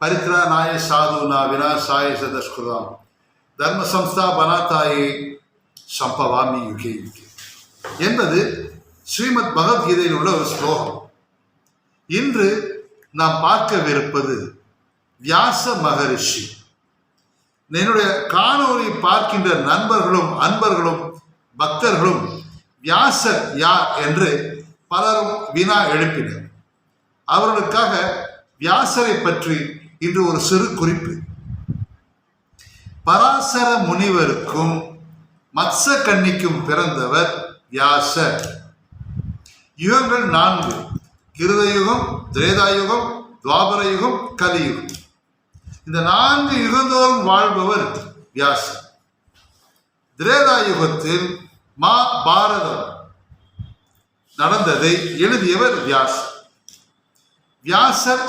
ಪರಿತ್ರಾಣಾಯ ಸಾಧೂನಾ ವಿನಾಶಾಯ ಸದಸ್ಕೃತಾಂ தர்ம சம்ஸ்தாபனாத்தாயே சம்பவாமி UK UK என்பது ஸ்ரீமத் பகவத்கீதையில் உள்ள ஒரு ஸ்லோகம். இன்று நாம் பார்க்கவிருப்பது வியாச மகரிஷி. என்னுடைய காணொளி பார்க்கின்ற நண்பர்களும் அன்பர்களும் பக்தர்களும் வியாசர் யார் என்று பலரும் வினா எழுப்பினர். அவர்களுக்காக வியாசரை பற்றி இன்று ஒரு சிறு குறிப்பு. பராசர முனிவருக்கும் மத்ச கன்னிக்கும் பிறந்தவர் வியாசர். யுகங்கள் 4: கிருதயுகம், திரேதாயுகம், துவாபர யுகம், கலியுகம். இந்த 4 யுகந்தோறும் வாழ்பவர் வியாசர். திரேதாயுகத்தில் மகாபாரதம் நடந்ததை எழுதியவர் வியாசர். வியாசர்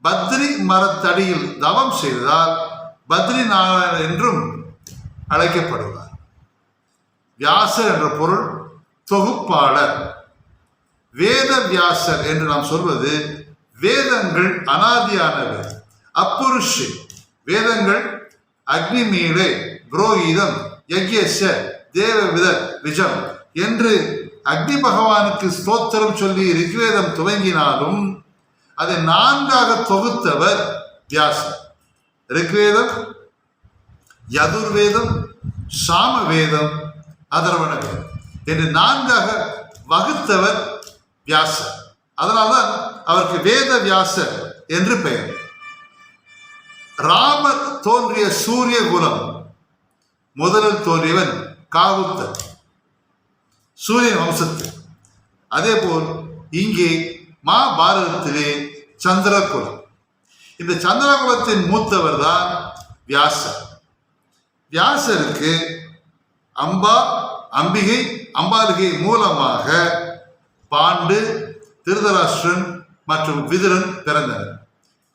பத்ரி மரத்தடியில் தவம் செய்ததால் பத்ரிநாராயணர் என்றும் அழைக்கப்படுவார். வியாசர் என்ற பொருள் தொகுப்பாளர். வேத வியாசர் என்று நாம் சொல்வது வேதங்கள் அனாதியானவை, அப்புருஷு. வேதங்கள் அக்னிமீளே, புரோகிதம், யக்யச, தேவவித விஜம் என்று அக்னி பகவானுக்கு ஸ்தோத்திரம் சொல்லி ரிக்வேதம் துவங்கினாலும் அதை 4ஆக தொகுத்தவர் வியாசர். ரிக்வேதம், யதுர்வேதம், சாமவேதம், அதர்வண வேதம் என்று 4ஆக வகுத்தவர் வியாசர். அதனால்தான் அவருக்கு வேத வியாசர் என்று பெயர். ராமர் தோன்றிய சூரிய குலம் முதலில் தோன்றியவன் காகுத்தன், சூரியன் வம்சத்தில். அதே போல் இங்கே மகாபாரதத்திலே சந்திரகுலம். இந்த சந்திரகுலத்தின் மூத்தவர் தான் வியாசர். வியாசருக்கு அம்பிகை மூலமாக பாண்டு, திருதராஷ்டிரன் மற்றும் விதுரன் பிறந்தனர்.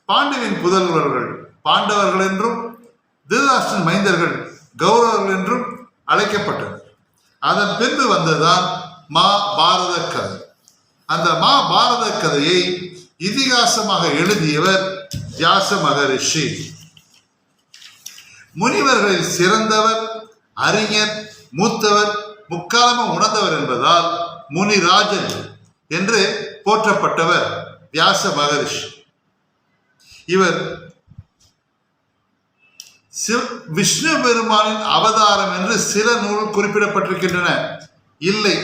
பாண்டுவின் புதல்வர்கள் பாண்டவர்கள் என்றும் திருதராஷ்டிரன் மைந்தர்கள் கௌரவர்கள் என்றும் அழைக்கப்பட்டனர். அதன் பின்பு வந்ததுதான் மகாபாரத கதை. அந்த மகாபாரத கதையை இதிகாசமாக எழுதியவர் வியாச மகரிஷி. முனிவர்களில் சிறந்தவர், அறிஞர், மூத்தவர், முக்காலமும் உணர்ந்தவர் என்பதால் முனிராஜன் என்று போற்றப்பட்டவர் வியாச மகரிஷி. இவர் விஷ்ணு பெருமானின் அவதாரம் என்று சில நூல் குறிப்பிடப்பட்டிருக்கின்றன. இல்லை,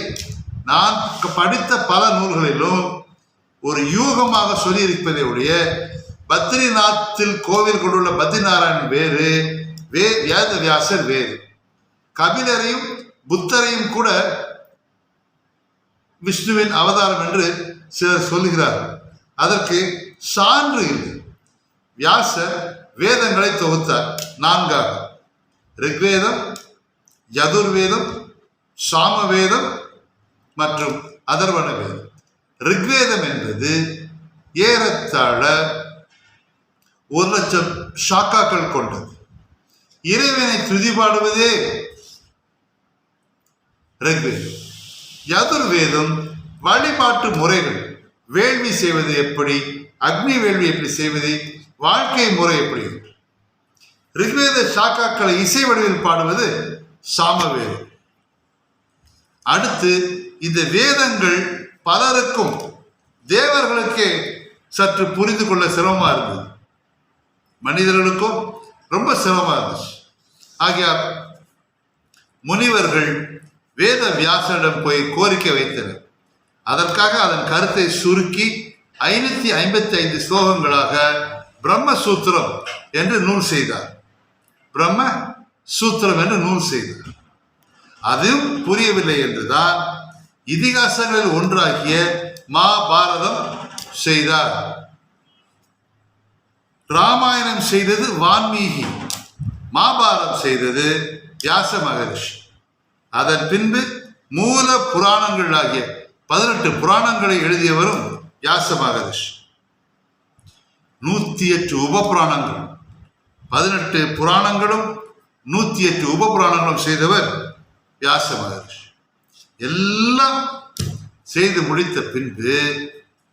நான் படித்த பல நூல்களிலும் ஒரு யூகமாக சொல்லியிருப்பதை உடைய பத்ரிநாத்தில் கோவில் கொண்டுள்ள பத்ரிநாராயணன் வேறு, வேத வியாசர் வேறு. கபிலரையும் புத்தரையும் கூட விஷ்ணுவின் அவதாரம் என்று சிலர் சொல்லுகிறார்கள். அதற்கு சான்று இல்லை. வியாசர் வேதங்களை தொகுத்தார் 4ஆக: ரிக்வேதம், யதுர்வேதம், சாமவேதம் மற்றும் அதர்வண வேதம். ரிக்வேதம் என்பது ஏறத்தாழ 1,00,000 சாக்காக்கள் கொண்டது. இறைவனை துதிபாடுவதே ரிக்வேதம். யதுர்வேதம் வழிபாட்டு முறைகள், வேள்வி செய்வது எப்படி, அக்னி வேள்வி எப்படி செய்வது, வாழ்க்கை முறை எப்படி. ரிக்வேத சாக்காக்களை இசை வடிவில் பாடுவது சாமவேதம். அடுத்து இந்த வேதங்கள் பலருக்கும், தேவர்களுக்கே சற்று புரிந்து கொள்ள சிரமமாக இருந்தது, மனிதர்களுக்கும் ரொம்ப சிரமமாக இருந்துச்சு. ஆகையால் முனிவர்கள் வேத வியாசரிடம் போய் கோரிக்கை வைத்தனர். அதற்காக அதன் கருத்தை சுருக்கி 555 ஸ்லோகங்களாக பிரம்மசூத்திரம் என்று நூல் செய்தார். பிரம்ம சூத்திரம் என்று நூல் செய்தார். அதுவும் புரியவில்லை என்றுதான் இதிகாசங்களில் ஒன்றாகிய மகாபாரதம் செய்தார். ராமாயணம் செய்தது வான்மீகி, மகாபாரதம் செய்தது வியாச மகரிஷி. அதன் பின்பு மூல புராணங்களாகிய 18 புராணங்களை எழுதியவரும் வியாச மகரிஷி. 108 உபபுராணங்கள், 18 புராணங்களும் 108 உபபுராணங்களும் செய்தவர் வியாச மகரிஷி. எல்லாம் செய்து முடித்த பின்பு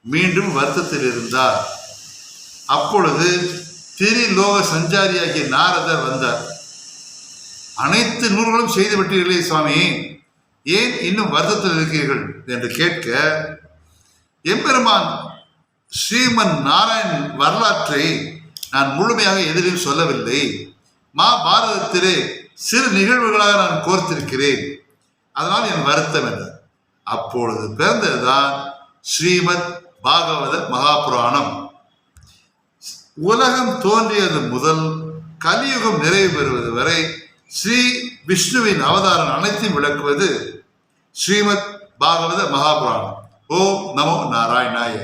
மீண்டும் வருத்தத்தில் இருந்தார். அப்பொழுது திரிலோக சஞ்சாரியாகிய நாரதர் வந்தார். அனைத்து நூல்களும் செய்து விட்டீர்களே சுவாமி, ஏன் இன்னும் வருத்தத்தில் இருக்கிறீர்கள் என்று கேட்க, எம்பெருமான் ஸ்ரீமன் நாராயண் வரலாற்றை நான் முழுமையாக எதிரையும் சொல்லவில்லை. மகாபாரதத்திலே சிறு நிகழ்வுகளாக நான் கோர்த்திருக்கிறேன், அதனால் என் வருத்தம் என்றார். அப்பொழுது பிறந்ததுதான் ஸ்ரீமத் பாகவத மகாபுராணம். உலகம் தோன்றியது முதல் கலியுகம் நிறைவு பெறுவது வரை ஸ்ரீ விஷ்ணுவின் அவதாரம் அனைத்தையும் விளக்குவது ஸ்ரீமத் பாகவத மகாபுராணம். ஓம் நமோ நாராயணாய.